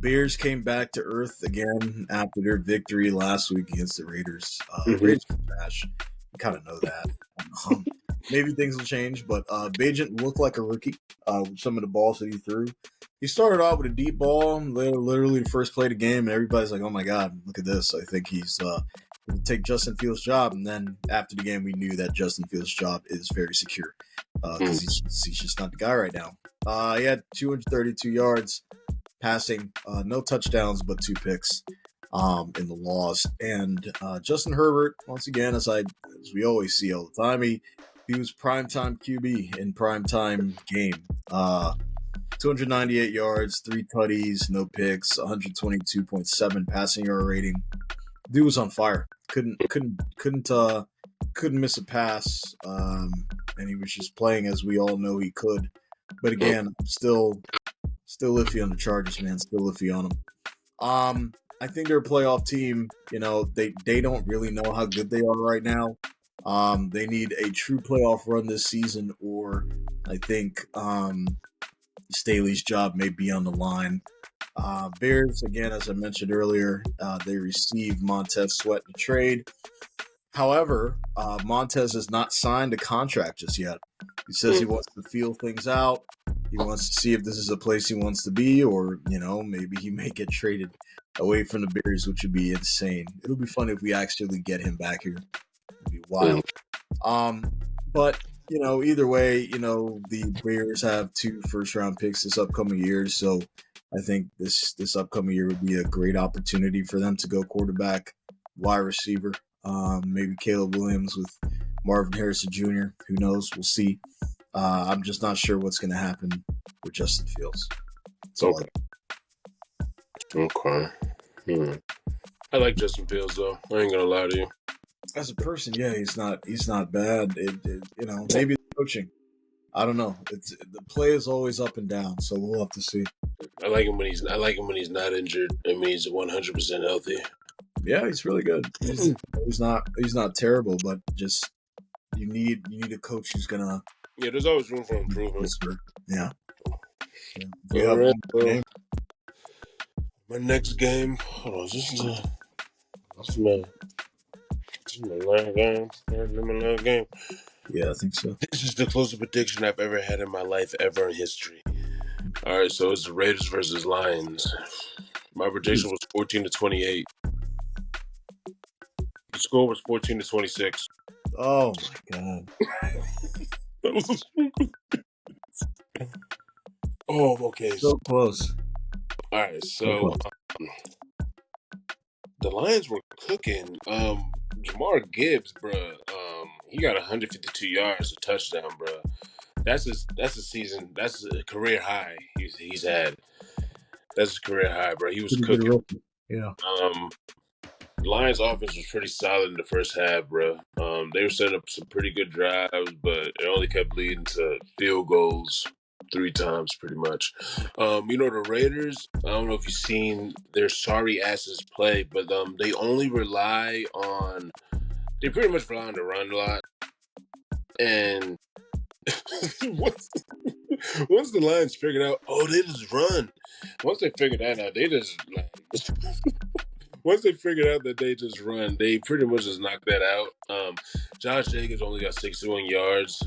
Bears came back to earth again after their victory last week against the Raiders. Raiders are trash. You kind of know that. Maybe things will change, but Bagent looked like a rookie with some of the balls that he threw. He started off with a deep ball, literally the first play of the game, and everybody's like, oh my God, look at this. I think he's going to take Justin Fields' job. And then after the game, we knew that Justin Fields' job is very secure because he's just not the guy right now. He had 232 yards passing, no touchdowns, but 2 picks in the loss. And Justin Herbert, once again, as we always see all the time, he was primetime QB in primetime game. 298 yards, 3 tutties, no picks, 122.7 passing yard rating. Dude was on fire. Couldn't miss a pass, and he was just playing as we all know he could. But again, still iffy on the Chargers, man. Still iffy on them. I think they're a playoff team. They don't really know how good they are right now. They need a true playoff run this season, or I think Staley's job may be on the line. Bears, again, as I mentioned earlier, they received Montez Sweat in trade. However, Montez has not signed a contract just yet. He says he wants to feel things out. He wants to see if this is a place he wants to be, or, maybe he may get traded away from the Bears, which would be insane. It'll be fun if we actually get him back here. It'd be wild. But either way, the Bears have 2 first-round picks this upcoming year, so I think this upcoming year would be a great opportunity for them to go quarterback, wide receiver, maybe Caleb Williams with Marvin Harrison Jr. Who knows? We'll see. I'm just not sure what's going to happen with Justin Fields. Okay. I like Justin Fields, though. I ain't going to lie to you. As a person, yeah, he's not bad. Maybe the coaching. I don't know. The play is always up and down, so we'll have to see. I like him when he's not injured. I mean, he's 100% healthy. Yeah, he's really good. He's not terrible, but just you need a coach who's gonna. Yeah, there's always room for improvement. Yeah. All right, my next game. Hold on, this is my last game. My last game. Yeah, I think so. This is the closest prediction I've ever had in my life, ever in history. All right, so it's the Raiders versus Lions. My prediction was 14-28. The score was 14-26. Oh my God! Oh, okay. So close. All right, so the Lions were cooking. Jamar Gibbs, bro. He got 152 yards, a touchdown, bro. That's a season. That's a career high he's had. That's his career high, bro. He was cooking. Yeah. Lions offense was pretty solid in the first half, bro. They were setting up some pretty good drives, but it only kept leading to field goals 3 times, pretty much. The Raiders, I don't know if you've seen their sorry asses play, but they only rely on. They pretty much rely on the run a lot, and once the Lions figured out, they just run. Once they figured that out, they just like. Once they figured out that they just run, they pretty much just knocked that out. Josh Jacobs only got 61 yards.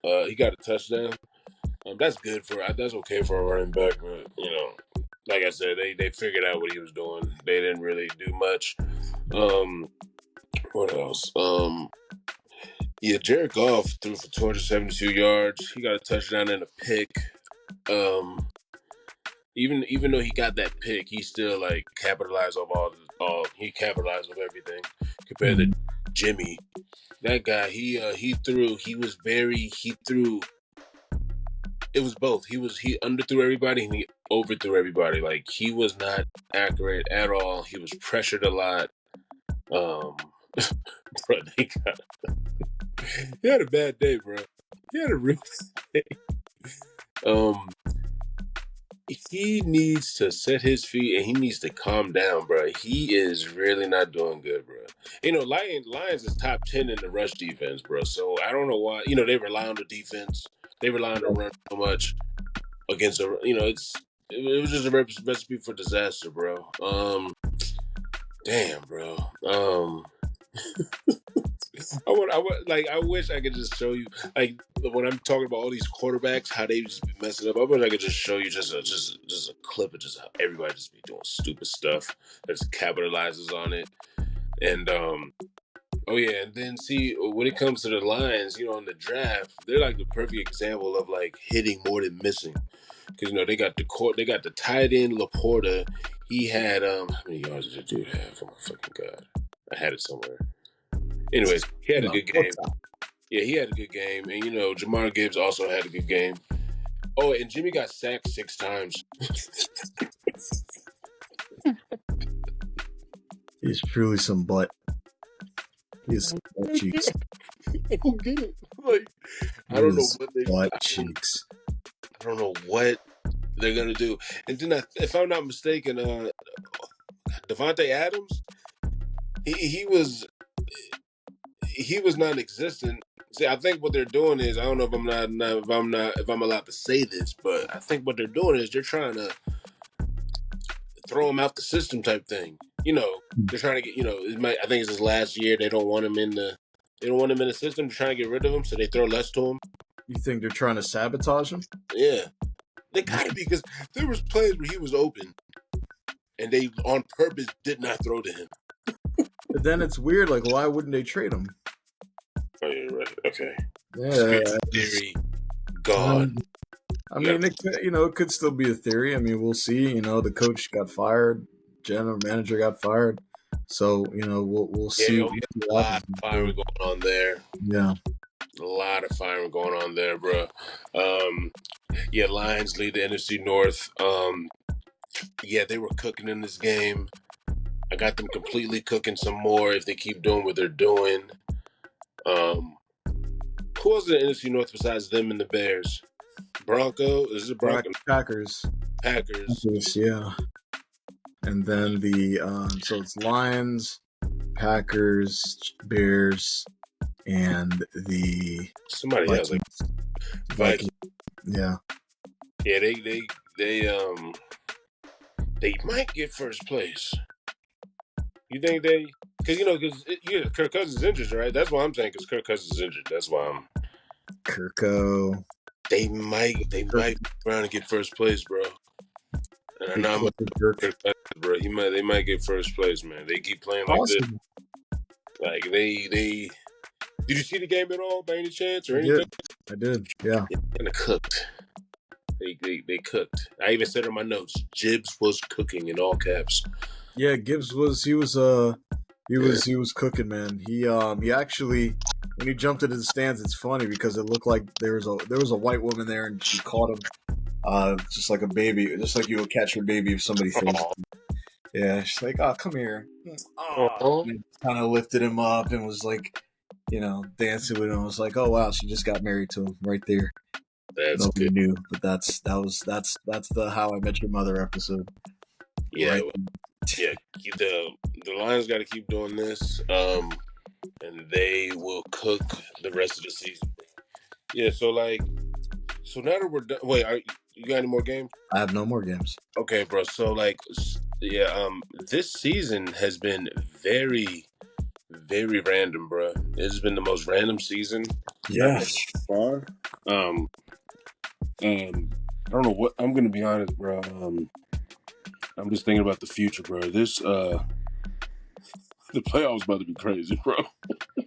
He got a touchdown. That's good that's okay for a running back, but like I said, they figured out what he was doing. They didn't really do much. What else? Yeah, Jared Goff threw for 272 yards. He got a touchdown and a pick. Even though he got that pick, he still like capitalized off he capitalized off everything compared to Jimmy. That guy, he threw. It was both. He underthrew everybody and he overthrew everybody. Like he was not accurate at all. He was pressured a lot. Bro, he had a bad day, bro. He had a real bad day. He needs to set his feet and he needs to calm down, bro. He is really not doing good, bro. Lions is top 10 in the rush defense, bro. So I don't know why. They rely on the defense. They rely on the run so much against it was just a recipe for disaster, bro. Damn, bro. I wish I could just show you, like, when I'm talking about all these quarterbacks, how they just be messing up. I wish I could just show you just a clip of just how everybody just be doing stupid stuff that just capitalizes on it. And and then see when it comes to the Lions, in the draft, they're like the perfect example of like hitting more than missing. Because they got the tight end Laporta. He had how many yards did the dude have? Oh my fucking god! I had it somewhere. Anyways, he had a good game. Yeah, he had a good game, and Jahmyr Gibbs also had a good game. Oh, and Jimmy got sacked 6 times. He's truly some butt. He's some butt cheeks. I don't get it. Like, I don't know what they butt cheeks. I don't know what they're gonna do. And then, if I'm not mistaken, Devontae Adams, he was non-existent. See, I think what they're doing is, I don't know if I'm allowed to say this, but I think what they're doing is they're trying to throw him out the system type thing. They're trying to get, I think it's his last year. They don't want him in the system. They're trying to get rid of him, so they throw less to him. You think they're trying to sabotage him? Yeah. They gotta be, because there was plays where he was open and they on purpose did not throw to him. But then it's weird, like, why wouldn't they trade him? Oh, yeah, right. Okay. Yeah. Theory gone. I mean, it could still be a theory. I mean, we'll see. The coach got fired, general manager got fired, so we'll see. A lot of firing going on there. Yeah, a lot of firing going on there, bro. Lions lead the NFC North. They were cooking in this game. I got them completely cooking some more if they keep doing what they're doing. Who else in the NFC North besides them and the Bears? Bronco? Is it Bronco? Packers, yeah. And then so it's Lions, Packers, Bears, and the somebody else, like Vikings. Yeah. Yeah, they might get first place. You think they? Because Kirk Cousins is injured, right? That's why I'm saying, because Kirk Cousins is injured. That's why I'm. Kirko. They might around and get first place, bro. And I know Kirk Cousins, bro. They might get first place, man. They keep playing like this. Like they. Did you see the game at all, by any chance, or anything? I did. Yeah. And cooked. They cooked. I even said in my notes, Gibbs was cooking in all caps. Yeah, Gibbs was cooking, man. He actually, when he jumped into the stands, it's funny because it looked like there was a white woman there and she caught him just like a baby, just like you would catch your baby if somebody throws him. Yeah, she's like, "Oh, come here." Kind of lifted him up and was like, dancing with him. I was like, "Oh wow, she just got married to him right there." That's nobody good. knew, but that's the How I Met Your Mother episode. Yeah, right? The Lions got to keep doing this, and they will cook the rest of the season. Yeah, so like So now that we're done, wait, you got any more games? I have no more games. Okay, bro. So like, yeah, this season has been very, very random, bro. It has been the most random season Yeah. far. I don't know what I'm gonna be honest, bro. I'm just thinking about the future, bro. The playoffs about to be crazy, bro. You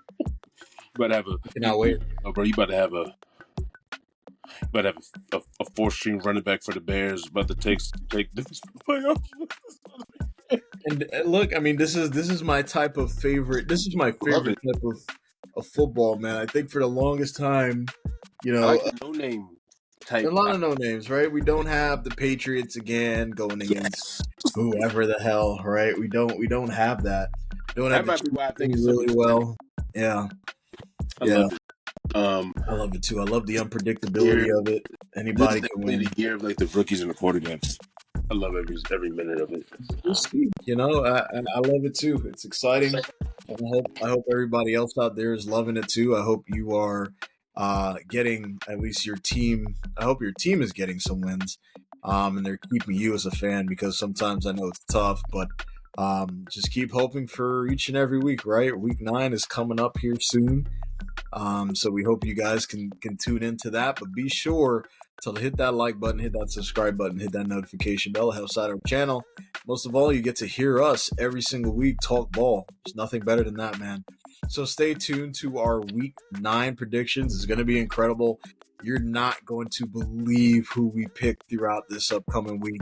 about to have Cannot wait. oh, bro. You about to have a fourth string running back for the Bears about to take this playoffs. And look, I mean, this is my type of favorite. This is my favorite type of football, man. I think for the longest time, you I know, like the no name type. a lot of no names, right? We don't have the Patriots again going against whoever the hell, right? We don't have that. Don't have That might be why I think it's really well. Yeah, I yeah, love it. I love it too. I love the unpredictability of it. Anybody This is can definitely win. the year of like the rookies and the quarterbacks. I love every minute of it. We'll see. You know, I love it too. It's exciting. And I hope everybody else out there is loving it too. I hope you are getting at least your team. I hope your team is getting some wins, and they're keeping you as a fan because sometimes I know it's tough, but just keep hoping for each and every week. Right, week 9 is coming up here soon, so we hope you guys can tune into that. But be sure to hit that like button, hit that subscribe button, hit that notification bell. It helps out our channel. Most of all, you get to hear us every single week talk ball. There's nothing better than that, man. So stay tuned to our week 9 predictions. It's going to be incredible. You're not going to believe who we picked throughout this upcoming week.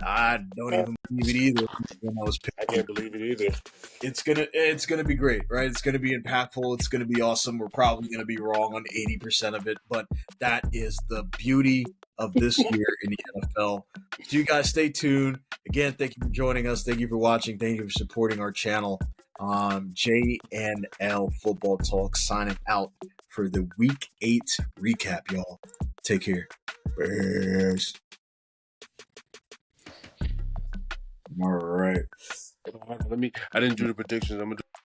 I don't even believe it either when I was picking. I can't believe it either. It's gonna be great, right? It's gonna be impactful. It's gonna be awesome. We're probably gonna be wrong on 80% of it, but that is the beauty of this year in the NFL. So you guys stay tuned. Again, thank you for joining us. Thank you for watching. Thank you for supporting our channel. JNL Football Talk signing out for the Week 8 recap, y'all. Take care. Bears. All right. I didn't do the predictions. I'm gonna do